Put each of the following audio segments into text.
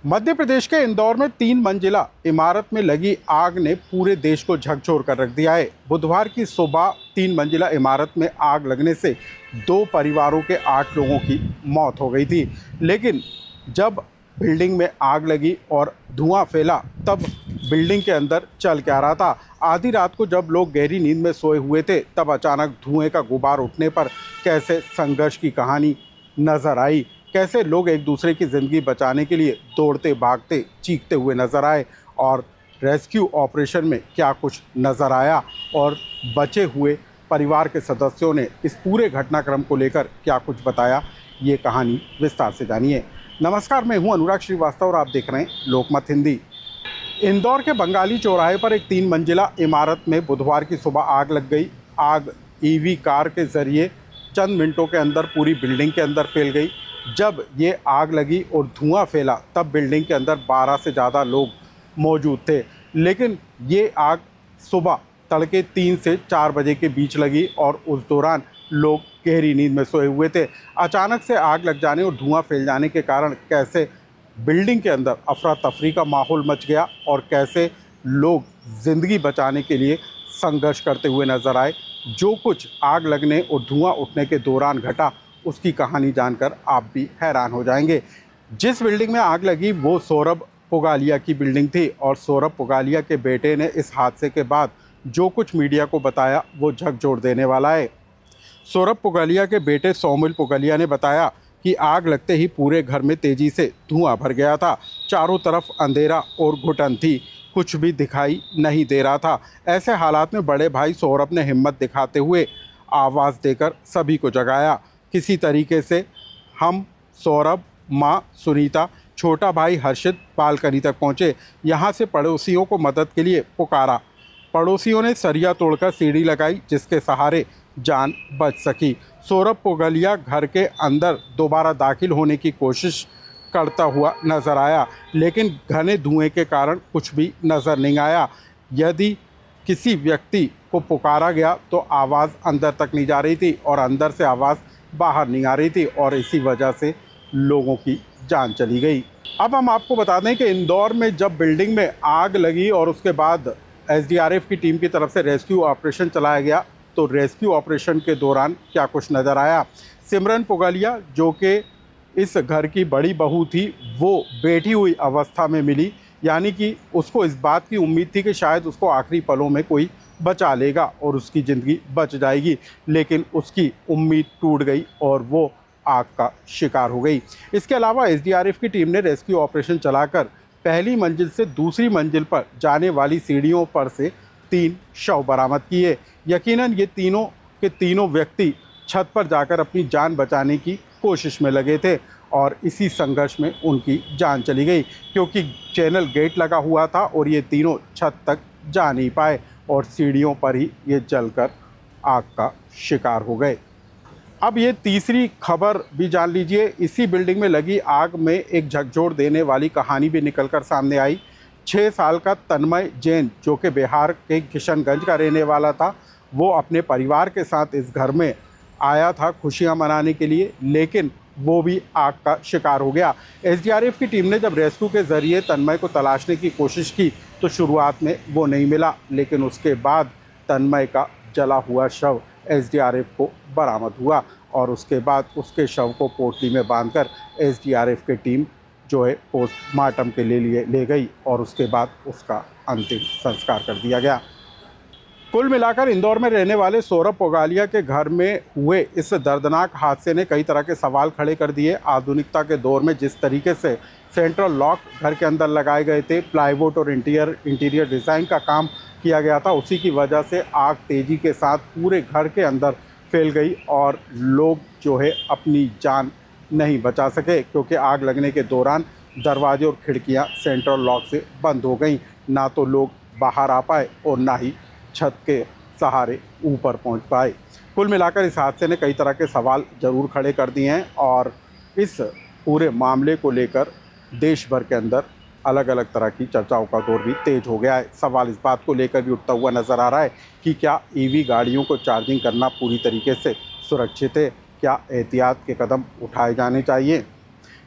मध्य प्रदेश के इंदौर में 3 मंजिला इमारत में लगी आग ने पूरे देश को झकझोर कर रख दिया है। बुधवार की सुबह 3 मंजिला इमारत में आग लगने से 2 परिवारों के 8 लोगों की मौत हो गई थी। लेकिन जब बिल्डिंग में आग लगी और धुआं फैला तब बिल्डिंग के अंदर चल क्या रहा था। आधी रात को जब लोग गहरी नींद में सोए हुए थे तब अचानक धुएं का गुबार उठने पर कैसे संघर्ष की कहानी नजर आई, कैसे लोग एक दूसरे की ज़िंदगी बचाने के लिए दौड़ते भागते चीखते हुए नज़र आए और रेस्क्यू ऑपरेशन में क्या कुछ नज़र आया और बचे हुए परिवार के सदस्यों ने इस पूरे घटनाक्रम को लेकर क्या कुछ बताया, ये कहानी विस्तार से जानिए। नमस्कार, मैं हूं अनुराग श्रीवास्तव और आप देख रहे हैं लोकमत हिंदी। इंदौर के बंगाली चौराहे पर एक 3 मंजिला इमारत में बुधवार की सुबह आग लग गई। आग ईवी कार के ज़रिए चंद मिनटों के अंदर पूरी बिल्डिंग के अंदर फैल गई। जब ये आग लगी और धुआं फैला तब बिल्डिंग के अंदर 12 से ज़्यादा लोग मौजूद थे। लेकिन ये आग सुबह तड़के 3 से 4 बजे के बीच लगी और उस दौरान लोग गहरी नींद में सोए हुए थे। अचानक से आग लग जाने और धुआं फैल जाने के कारण कैसे बिल्डिंग के अंदर अफरा तफरी का माहौल मच गया और कैसे लोग ज़िंदगी बचाने के लिए संघर्ष करते हुए नज़र आए। जो कुछ आग लगने और धुआं उठने के दौरान घटा उसकी कहानी जानकर आप भी हैरान हो जाएंगे। जिस बिल्डिंग में आग लगी वो सौरभ पुगालिया की बिल्डिंग थी और सौरभ पुगालिया के बेटे ने इस हादसे के बाद जो कुछ मीडिया को बताया वो झकझोर देने वाला है। सौरभ पुगालिया के बेटे सौमिल पुगालिया ने बताया कि आग लगते ही पूरे घर में तेज़ी से धुआं भर गया था। चारों तरफ अंधेरा और घुटन थी, कुछ भी दिखाई नहीं दे रहा था। ऐसे हालात में बड़े भाई सौरभ ने हिम्मत दिखाते हुए आवाज़ देकर सभी को जगाया। किसी तरीके से हम सौरभ, माँ सुनीता, छोटा भाई हर्षित बालकनी तक पहुँचे। यहाँ से पड़ोसियों को मदद के लिए पुकारा। पड़ोसियों ने सरिया तोड़कर सीढ़ी लगाई जिसके सहारे जान बच सकी। सौरभ पुगालिया घर के अंदर दोबारा दाखिल होने की कोशिश करता हुआ नज़र आया लेकिन घने धुएं के कारण कुछ भी नज़र नहीं आया। यदि किसी व्यक्ति को पुकारा गया तो आवाज़ अंदर तक नहीं जा रही थी और अंदर से आवाज़ बाहर नहीं आ रही थी और इसी वजह से लोगों की जान चली गई। अब हम आपको बता दें कि इंदौर में जब बिल्डिंग में आग लगी और उसके बाद एसडीआरएफ की टीम की तरफ से रेस्क्यू ऑपरेशन चलाया गया तो रेस्क्यू ऑपरेशन के दौरान क्या कुछ नज़र आया। सिमरन पुगालिया जो कि इस घर की बड़ी बहू थी वो बैठी हुई अवस्था में मिली, यानी कि उसको इस बात की उम्मीद थी कि शायद उसको आखिरी पलों में कोई बचा लेगा और उसकी ज़िंदगी बच जाएगी, लेकिन उसकी उम्मीद टूट गई और वो आग का शिकार हो गई। इसके अलावा एसडीआरएफ की टीम ने रेस्क्यू ऑपरेशन चलाकर पहली मंजिल से दूसरी मंजिल पर जाने वाली सीढ़ियों पर से 3 शव बरामद किए। यकीनन ये तीनों के तीनों व्यक्ति छत पर जाकर अपनी जान बचाने की कोशिश में लगे थे और इसी संघर्ष में उनकी जान चली गई क्योंकि चैनल गेट लगा हुआ था और ये तीनों छत तक जा नहीं पाए और सीढ़ियों पर ही ये जलकर आग का शिकार हो गए। अब ये तीसरी खबर भी जान लीजिए। इसी बिल्डिंग में लगी आग में एक झकझोर देने वाली कहानी भी निकलकर सामने आई। 6 साल का तन्मय जैन जो कि बिहार के किशनगंज का रहने वाला था, वो अपने परिवार के साथ इस घर में आया था खुशियां मनाने के लिए, लेकिन वो भी आग का शिकार हो गया। एसडीआरएफ की टीम ने जब रेस्क्यू के ज़रिए तन्मय को तलाशने की कोशिश की तो शुरुआत में वो नहीं मिला, लेकिन उसके बाद तन्मय का जला हुआ शव एसडीआरएफ को बरामद हुआ और उसके बाद उसके शव को पोटली में बांधकर एसडीआरएफ की टीम जो है पोस्टमार्टम के लिए ले गई और उसके बाद उसका अंतिम संस्कार कर दिया गया। कुल मिलाकर इंदौर में रहने वाले सौरभ पुगालिया के घर में हुए इस दर्दनाक हादसे ने कई तरह के सवाल खड़े कर दिए। आधुनिकता के दौर में जिस तरीके से सेंट्रल लॉक घर के अंदर लगाए गए थे, प्लाईवुड और इंटीरियर डिज़ाइन का काम किया गया था, उसी की वजह से आग तेज़ी के साथ पूरे घर के अंदर फैल गई और लोग जो है अपनी जान नहीं बचा सके क्योंकि आग लगने के दौरान दरवाजे और खिड़कियां सेंट्रल लॉक से बंद हो गईं। ना तो लोग बाहर आ पाए और ना ही छत के सहारे ऊपर पहुंच पाए। कुल मिलाकर इस हादसे ने कई तरह के सवाल ज़रूर खड़े कर दिए हैं और इस पूरे मामले को लेकर देश भर के अंदर अलग अलग तरह की चर्चाओं का दौर भी तेज हो गया है। सवाल इस बात को लेकर भी उठता हुआ नज़र आ रहा है कि क्या ईवी गाड़ियों को चार्जिंग करना पूरी तरीके से सुरक्षित है, क्या एहतियात के कदम उठाए जाने चाहिए।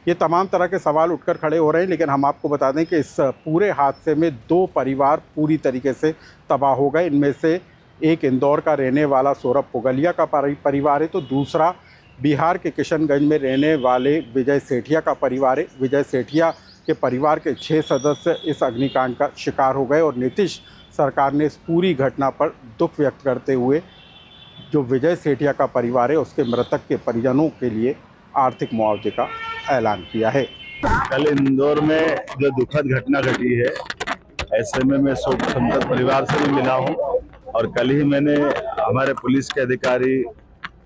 ये तमाम तरह के सवाल उठकर खड़े हो रहे हैं, लेकिन हम आपको बता दें कि इस पूरे हादसे में 2 परिवार पूरी तरीके से तबाह हो गए। इनमें से एक इंदौर का रहने वाला सौरभ पुगलिया का परिवार है, तो दूसरा बिहार के किशनगंज में रहने वाले विजय सेठिया का परिवार है। विजय सेठिया के परिवार के 6 सदस्य इस अग्निकांड का शिकार हो गए और नीतीश सरकार ने इस पूरी घटना पर दुख व्यक्त करते हुए जो विजय सेठिया का परिवार है उसके मृतक के परिजनों के लिए आर्थिक मुआवजे का ऐलान किया है। कल इंदौर में जो दुखद घटना घटी है, ऐसे में मैं शोक संतप्त परिवार से भी मिला हूं और कल ही मैंने हमारे पुलिस के अधिकारी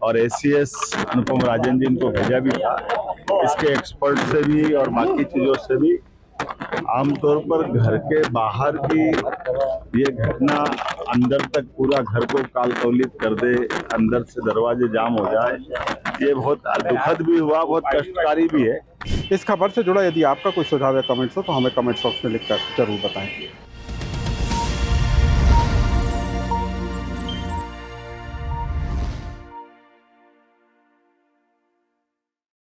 और एसीएस अनुपम राजन जी इनको भेजा भी था। इसके एक्सपर्ट से भी और बाकी चीज़ों से भी आमतौर पर घर के बाहर की ये घटना अंदर तक पूरा घर को कालकौलित कर दे, अंदर से दरवाजे जाम हो जाए, ये बहुत दुखद भी हुआ, बहुत कष्टकारी भी है। इस खबर से जुड़ा यदि आपका कोई सुझाव या कमेंट्स हो तो हमें कमेंट्स बॉक्स में लिखकर जरूर बताएं।